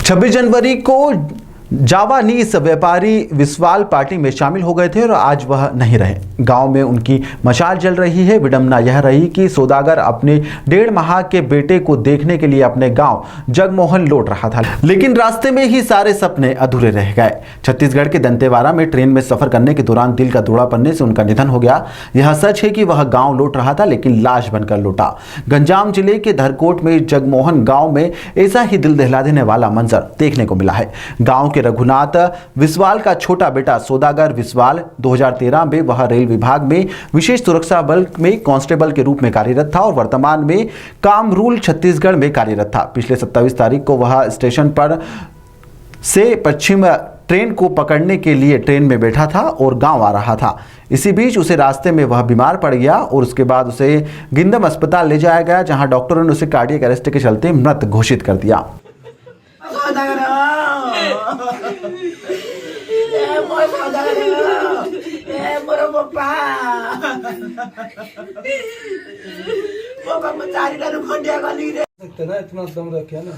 26 जनवरी को जावानीज व्यापारी विस्वाल पार्टी में शामिल हो गए थे और आज वह नहीं रहे। गांव में उनकी मशाल जल रही है। विडंबना यह रही कि सौदागर अपने 1.5 माह के बेटे को देखने के लिए अपने गांव जगमोहन लौट रहा था, लेकिन रास्ते में ही सारे सपने अधूरे रह गए। छत्तीसगढ़ के दंतेवाड़ा में ट्रेन में सफर करने के दौरान दिल का दौरा पड़ने से उनका निधन हो गया। यह सच है कि वह गाँव लौट रहा था, लेकिन लाश बनकर लौटा। गंजाम जिले के धरकोट में जगमोहन गाँव में ऐसा ही दिल दहला देने वाला मंजर देखने को मिला है। गाँव के रघुनाथ विस्वाल का छोटा बेटा सौदागर विस्वाल 2013 में वह रेल विभाग में विशेष सुरक्षा बल में कांस्टेबल के रूप में कार्यरत था और वर्तमान में कामरूल छत्तीसगढ़ में कार्यरत था। पिछले 27 तारीख को वह स्टेशन पर से पश्चिम ट्रेन को पकड़ने के लिए ट्रेन में बैठा था और गांव आ रहा था। इसी बीच उसे रास्ते में वह बीमार पड़ गया और उसके बाद उसे गिंदम अस्पताल ले जाया गया, जहां डॉक्टरों ने उसे कार्डियक अरेस्ट के चलते मृत घोषित कर दिया। इतना दम रखे ना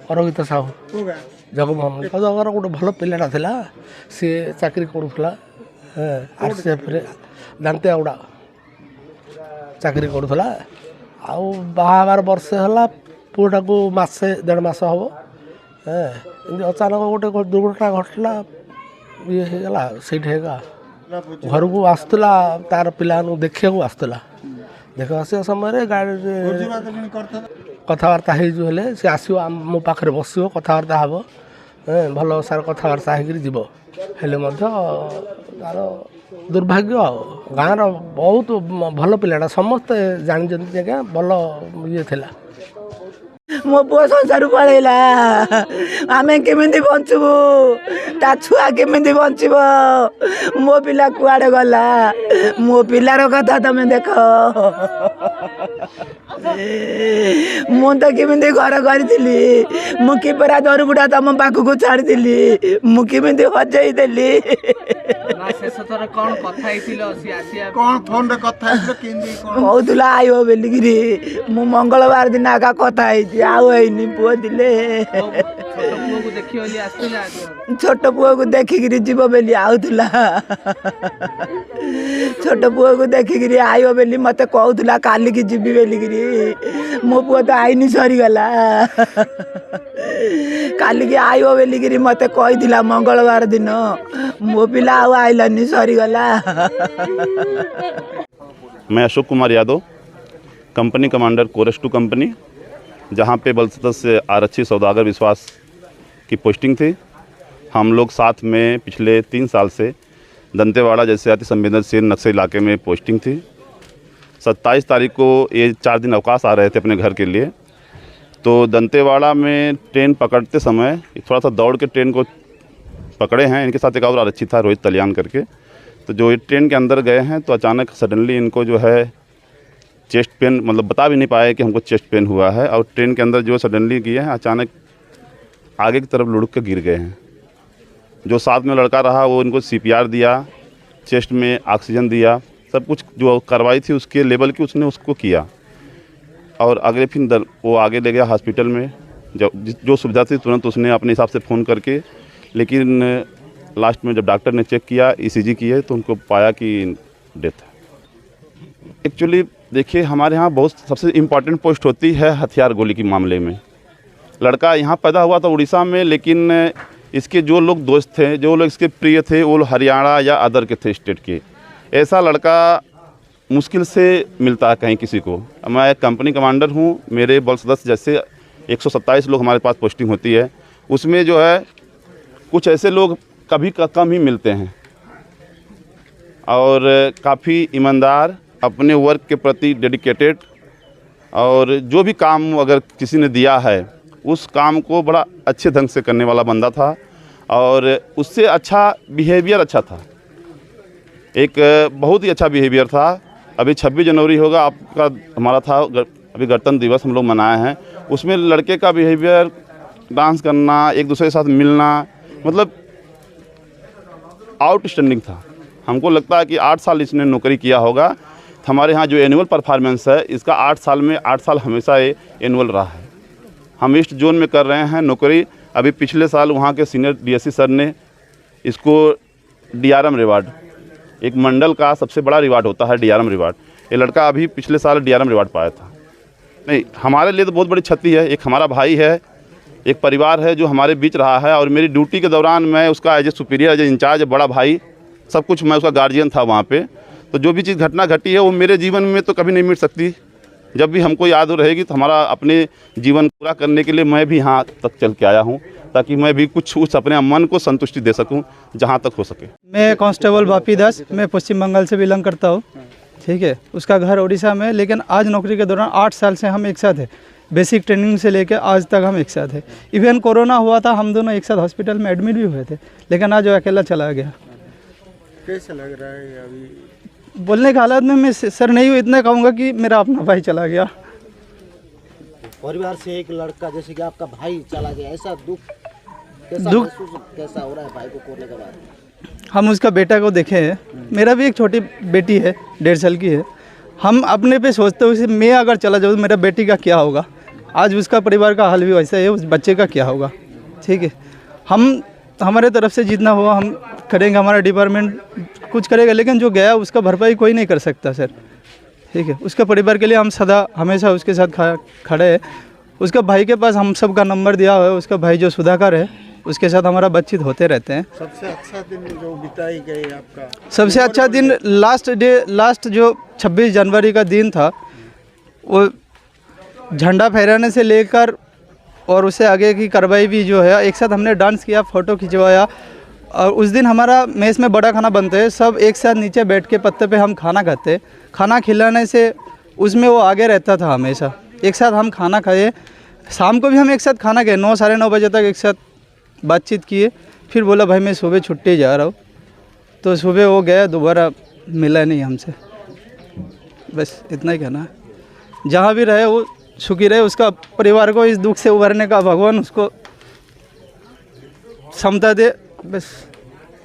ଅରବିତ ସାହୁ ଜଗମୋହନ ସୌଦାଗର ଗୋଟେ ଭଲ ପିଲାଟା ଥିଲା। ସିଏ ଚାକିରି କରୁଥିଲା ଆର୍ସିଏଫ୍ରେ ଦାନ୍ତେୱାଡ଼ା ଚାକିରି କରୁଥିଲା। ଆଉ ବାହା ହେବାର ବର୍ଷେ ହେଲା, ପୁଅଟାକୁ ମାସେ 1.5 ମାସ ହେବ। ଏମିତି ଅଚାନକ ଗୋଟେ ଦୁର୍ଘଟଣା ଘଟିଲା, ଇଏ ହେଇଗଲା। ସେଇଠି ହେଇଗଲା ଘରକୁ ଆସୁଥିଲା, ତାର ପିଲାମାନଙ୍କୁ ଦେଖିବାକୁ ଆସୁଥିଲା। ଦେଖିବାକୁ ଆସିବା ସମୟରେ ଗାଡ଼ିରେ କଥାବାର୍ତ୍ତା ହେଇଛୁ, ହେଲେ ସେ ଆସିବ ମୋ ପାଖରେ ବସିବ, କଥାବାର୍ତ୍ତା ହେବ, ଭଲ ସାର କଥାବାର୍ତ୍ତା ହେଇକିରି ଯିବ। ହେଲେ ମଧ୍ୟ ତାର ଦୁର୍ଭାଗ୍ୟ। ଆଉ ଗାଁର ବହୁତ ଭଲ ପିଲାଟା, ସମସ୍ତେ ଜାଣିଛନ୍ତି ଆଜ୍ଞା, ଭଲ ଇଏ ଥିଲା। ମୋ ପୁଅ ସଂସାରରୁ ପଳେଇଲା, ଆମେ କେମିତି ବଞ୍ଚିବୁ? ତା ଛୁଆ କେମିତି ବଞ୍ଚିବ? ମୋ ପିଲା କୁଆଡ଼େ ଗଲା? ମୋ ପିଲାର କଥା ତମେ ଦେଖ। ମୁଁ ତ କେମିତି ଘର କରିଥିଲି, ମୁଁ କିପରା ଦରୁଗୁଡ଼ା ତମ ପାଖକୁ ଛାଡ଼ିଥିଲି, ମୁଁ କେମିତି ହଜେଇ ଦେଲି। କହୁଥିଲା ଆଇବ ବୋଲିକିରି, ମୁଁ ମଙ୍ଗଳବାର ଦିନ ଆକା କଥା ହେଇଛି, ଆଉ ହେଇନି। ପୁଅ ଥିଲେ ଛୋଟ ପୁଅକୁ ଦେଖିକିରି ଯିବ ବୋଲି ଆଉଥିଲା। ଛୋଟ ପୁଅକୁ ଦେଖିକିରି ଆଇବ ବୋଲି ମତେ କହୁଥିଲା, କାଲିକି ଯିବି ବୋଲିକିରି। ମୋ ପୁଅ ତ ଆଇନି, ସରିଗଲା। କାଲିକି ଆଇବ ବୋଲିକିରି ମତେ କହିଥିଲା ମଙ୍ଗଳବାର ଦିନ। ମୋ ପିଲା ଆଉ ଆଇଲାନି, ସରିଗଲା। मैं अशोक कुमार यादव, कंपनी कमांडर कोरस 2 कंपनी, जहां पे बल सदस्य आरक्षी सौदागर विश्वास की पोस्टिंग थी। हम लोग साथ में पिछले 3 साल से दंतेवाड़ा जैसे अति संवेदनशील नक्सल इलाके में पोस्टिंग थी। 27 तारीख को ये 4 दिन अवकाश आ रहे थे अपने घर के लिए, तो दंतेवाड़ा में ट्रेन पकड़ते समय थोड़ा सा दौड़ के ट्रेन को पकड़े हैं। इनके साथ एक और आरक्षी था, रोहित तलियान करके। तो जो ये ट्रेन के अंदर गए हैं, तो अचानक सडनली इनको जो है चेस्ट पेन, मतलब बता भी नहीं पाए कि हमको चेस्ट पेन हुआ है। और ट्रेन के अंदर जो सडनली किए हैं, अचानक आगे की तरफ लुढ़क के गिर गए हैं। जो साथ में लड़का रहा वो इनको CPR दिया, चेस्ट में ऑक्सीजन दिया, सब कुछ जो कार्रवाई थी उसके लेवल की उसने उसको किया। और अगले फिर वो आगे ले गया हॉस्पिटल में। जो सुविधा थी तुरंत उसने अपने हिसाब से फ़ोन करके, लेकिन लास्ट में जब डॉक्टर ने चेक किया, ECG किए, तो उनको पाया कि डेथ है। एक्चुअली देखिए, हमारे यहाँ बहुत सबसे इम्पॉर्टेंट पोस्ट होती है हथियार गोली के मामले में। लड़का यहाँ पैदा हुआ था उड़ीसा में, लेकिन इसके जो लोग दोस्त थे, जो लोग इसके प्रिय थे, वो हरियाणा या अदर के थे स्टेट के। ऐसा लड़का मुश्किल से मिलता है कहीं किसी को। मैं एक कंपनी कमांडर हूँ, मेरे बल सदस्य जैसे 127 लोग हमारे पास पोस्टिंग होती है, उसमें जो है कुछ ऐसे लोग कभी कम ही मिलते हैं और काफ़ी ईमानदार, अपने वर्क के प्रति डेडिकेटेड, और जो भी काम अगर किसी ने दिया है उस काम को बड़ा अच्छे ढंग से करने वाला बंदा था। और उससे अच्छा बिहेवियर अच्छा था, एक बहुत ही अच्छा बिहेवियर था। अभी 26 जनवरी होगा आपका, हमारा था अभी गणतंत्र दिवस हम लोग मनाए हैं, उसमें लड़के का बिहेवियर डांस करना, एक दूसरे के साथ मिलना, मतलब आउटस्टैंडिंग था। हमको लगता है कि 8 साल इसने नौकरी किया होगा। तो हमारे यहाँ जो एनुअल परफॉर्मेंस है इसका 8 साल में 8 साल हमेशा ये एनुअल रहा है। हम ईस्ट जोन में कर रहे हैं नौकरी। अभी पिछले साल वहाँ के सीनियर डीएससी सर ने इसको डीआरएम रिवार्ड, एक मंडल का सबसे बड़ा रिवार्ड होता है डीआरएम रिवार्ड, ये लड़का अभी पिछले साल डीआरएम रिवार्ड पाया था। नहीं, हमारे लिए तो बहुत बड़ी क्षति है। एक हमारा भाई है, एक परिवार है जो हमारे बीच रहा है, और मेरी ड्यूटी के दौरान मैं उसका as a superior, as a incharge, बड़ा भाई, सब कुछ मैं उसका गार्जियन था वहाँ पे। तो जो भी चीज़ घटना घटी है वो मेरे जीवन में तो कभी नहीं मिट सकती। जब भी हमको याद रहेगी तो हमारा अपने जीवन पूरा करने के लिए मैं भी यहाँ तक चल के आया हूँ, ताकि मैं भी कुछ उस अपने मन को संतुष्टि दे सकूँ जहाँ तक हो सके। मैं कांस्टेबल बापी दास, मैं पश्चिम बंगाल से बिलोंग करता हूँ, ठीक है। उसका घर उड़ीसा में, लेकिन आज नौकरी के दौरान 8 साल से हम एक साथ हैं। बेसिक ट्रेनिंग से लेकर आज तक हम एक साथ हैं। इवन कोरोना हुआ था, हम दोनों एक साथ हॉस्पिटल में एडमिट भी हुए थे, लेकिन आज वो अकेला चला गया। कैसा लग रहा है अभी? बोलने के हालात में मैं सर नहीं हूँ, इतना कहूँगा कि मेरा अपना भाई चला गया। परिवार से एक लड़का जैसे कि आपका भाई चला गया, ऐसा दुख कैसा हो रहा है भाई को खोने के बाद? हम उसका बेटा को देखे हैं, मेरा भी एक छोटी बेटी है, 1.5 साल की है। हम अपने पे सोचते हुए मैं अगर चला जाऊँ तो मेरा बेटी का क्या होगा। आज उसका परिवार का हाल भी वैसा है, उस बच्चे का क्या होगा, ठीक है। हम हमारे तरफ से जितना हुआ हम करेंगे, हमारा डिपार्टमेंट कुछ करेगा, लेकिन जो गया उसका भरपाई कोई नहीं कर सकता सर, ठीक है। उसका परिवार के लिए हम सदा हमेशा उसके साथ खड़े हैं। उसका भाई के पास हम सब का नंबर दिया हुआ है। उसका भाई जो सुधाकर है, उसके साथ हमारा बातचीत होते रहते हैं। सबसे अच्छा दिन जो बिताई गई आपका? सबसे अच्छा दिन लास्ट जो 26 जनवरी का दिन था, वो झंडा फहराने से लेकर और उससे आगे की कार्रवाई भी जो है, एक साथ हमने डांस किया, फ़ोटो खिंचवाया। और उस दिन हमारा मेस में बड़ा खाना बनते है, सब एक साथ नीचे बैठ के पत्ते पे हम खाना खाते। खाना खिलाने से उसमें वो आगे रहता था हमेशा। एक साथ हम खाना खाए, शाम को भी हम एक साथ खाना खाए, 9 साढ़े 9 बजे तक एक साथ बातचीत किए। फिर बोला भाई मैं सुबह छुट्टी जा रहा हूँ, तो सुबह वो गया, दोबारा मिला नहीं हमसे। बस इतना ही कहना है। जहाँ भी रहे वो सुखी रहे, उसका परिवार को इस दुख से उभरने का भगवान उसको क्षमता दे, बस।